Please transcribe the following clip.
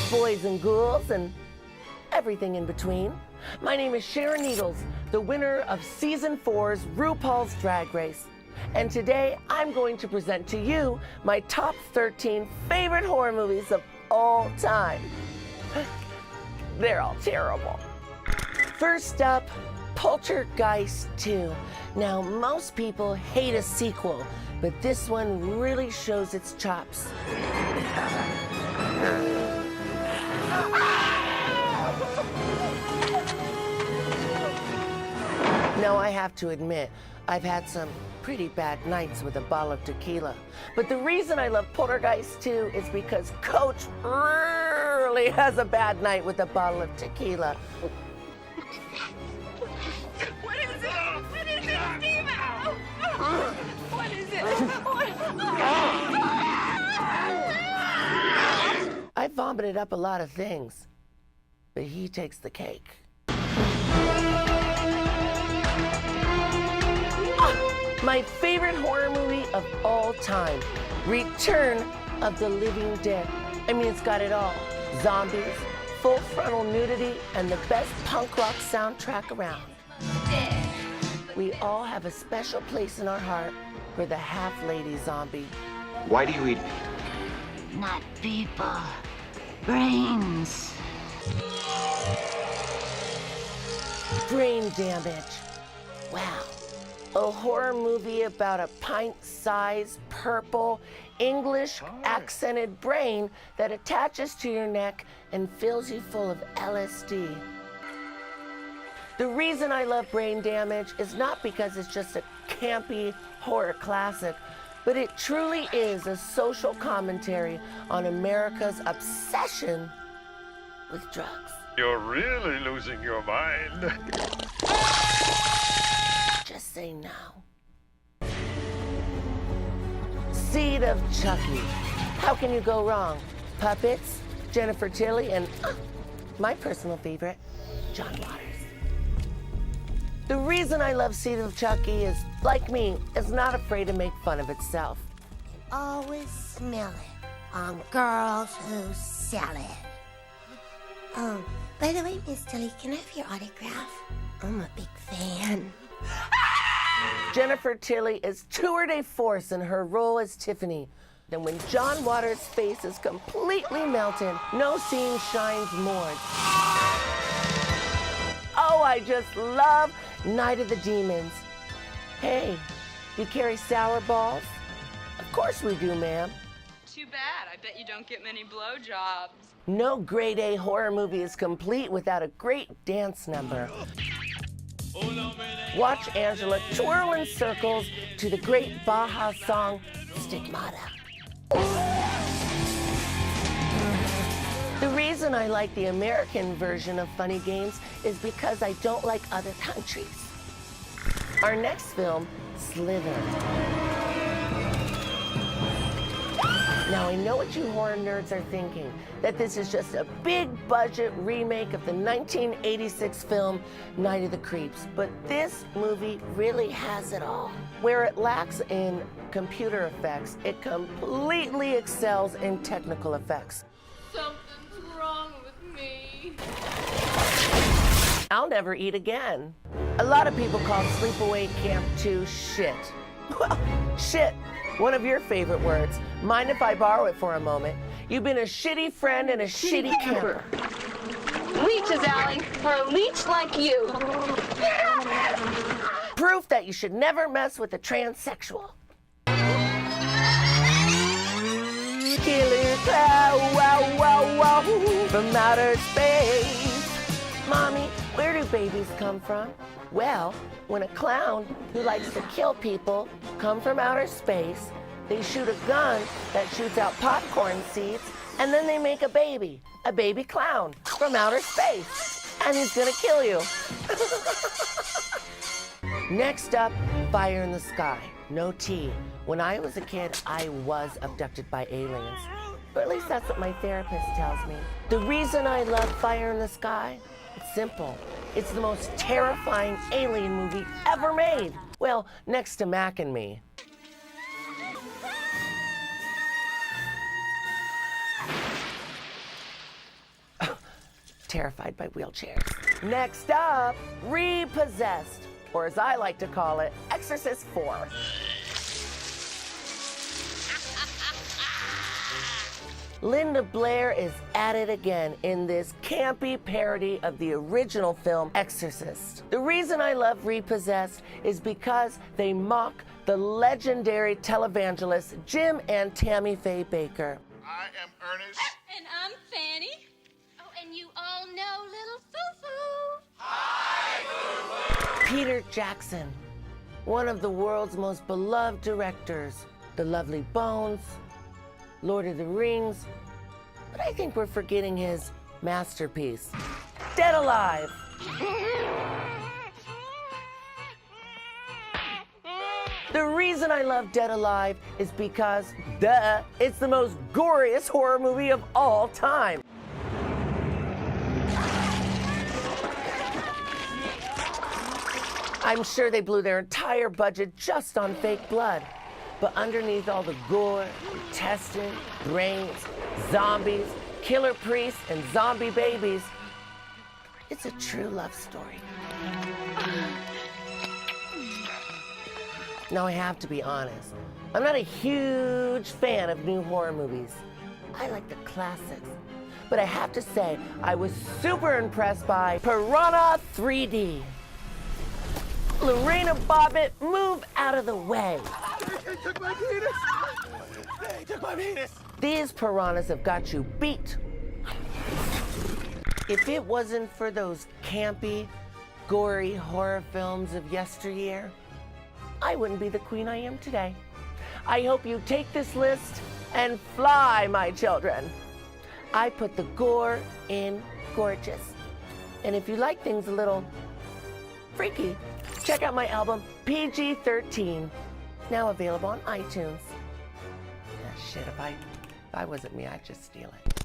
boys and ghouls, and everything in between. My name is Sharon Needles, the winner of Season 4's RuPaul's Drag Race. And today I'm going to present to you my top 13 favorite horror movies of all time. They're all terrible. First up, Poltergeist 2. Now, most people hate a sequel, but this one really shows its chops. Now, I have to admit, I've had some pretty bad nights with a bottle of tequila. But the reason I love Poltergeist 2 is because Coach really has a bad night with a bottle of tequila. What is it? What is it, Stigma? What is it? I vomited up a lot of things, but he takes the cake. My favorite horror movie of all time, Return of the Living Dead. I mean, it's got it all. Zombies, full frontal nudity, and the best punk rock soundtrack around. We all have a special place in our heart for the half-lady zombie. Why do you eat me? Not people. Brains. Brain damage. Wow. A horror movie about a pint-sized, purple, English accented brain that attaches to your neck and fills you full of LSD. The reason I love Brain Damage is not because it's just a campy horror classic, but it truly is a social commentary on America's obsession with drugs. You're really losing your mind. Just say no. Seed of Chucky. How can you go wrong? Puppets, Jennifer Tilly, and my personal favorite, John Waters. The reason I love Seed of Chucky is, like me, is not afraid to make fun of itself. Always smell it on girls who sell it. By the way, Miss Tilly, can I have your autograph? I'm a big fan. Jennifer Tilly is tour de force in her role as Tiffany. Then when John Waters' face is completely melted, no scene shines more. Oh, I just love Night of the Demons. Hey, you carry sour balls? Of course we do, ma'am. Too bad. I bet you don't get many blowjobs. No grade A horror movie is complete without a great dance number. Watch Angela twirl in circles to the great Baja song, Stigma. The reason I like the American version of Funny Games is because I don't like other countries. Our next film, Slither. Now, I know what you horror nerds are thinking, that this is just a big budget remake of the 1986 film Night of the Creeps, but this movie really has it all. Where it lacks in computer effects, it completely excels in technical effects. Something's wrong with me. I'll never eat again. A lot of people call Sleepaway Camp 2 shit. Well, shit, one of your favorite words. Mind if I borrow it for a moment? You've been a shitty friend and a shitty camper. Leeches, Allie, for a leech like you. Proof that you should never mess with a transsexual. Killer clown, wow, wow, wow, from outer space. Mommy, where do babies come from? Well, when a clown who likes to kill people come from outer space, they shoot a gun that shoots out popcorn seeds, and then they make a baby clown from outer space, and he's gonna kill you. Next up, Fire in the Sky, no T. When I was a kid, I was abducted by aliens. Or at least that's what my therapist tells me. The reason I love Fire in the Sky? It's simple. It's the most terrifying alien movie ever made. Well, next to Mac and Me. terrified by wheelchairs. Next up, Repossessed, or as I like to call it, Exorcist 4. Linda Blair is at it again in this campy parody of the original film Exorcist. The reason I love Repossessed is because they mock the legendary televangelists Jim and Tammy Faye Baker. I am Ernest. And I'm Fanny. Oh, and you all know little Foo-Foo. Peter Jackson, one of the world's most beloved directors, The Lovely Bones, Lord of the Rings, but I think we're forgetting his masterpiece, Dead Alive. The reason I love Dead Alive is because, duh, it's the most goriest horror movie of all time. I'm sure they blew their entire budget just on fake blood. But underneath all the gore, intestine, brains, zombies, killer priests, and zombie babies, it's a true love story. Now, I have to be honest. I'm not a huge fan of new horror movies. I like the classics. But I have to say, I was super impressed by Piranha 3D. Lorena Bobbitt, move out of the way. They took my penis! They took my penis! These piranhas have got you beat. If it wasn't for those campy, gory horror films of yesteryear, I wouldn't be the queen I am today. I hope you take this list and fly, my children. I put the gore in gorgeous. And if you like things a little freaky, check out my album PG-13, now available on iTunes. Ah, shit, if I wasn't me, I'd just steal it.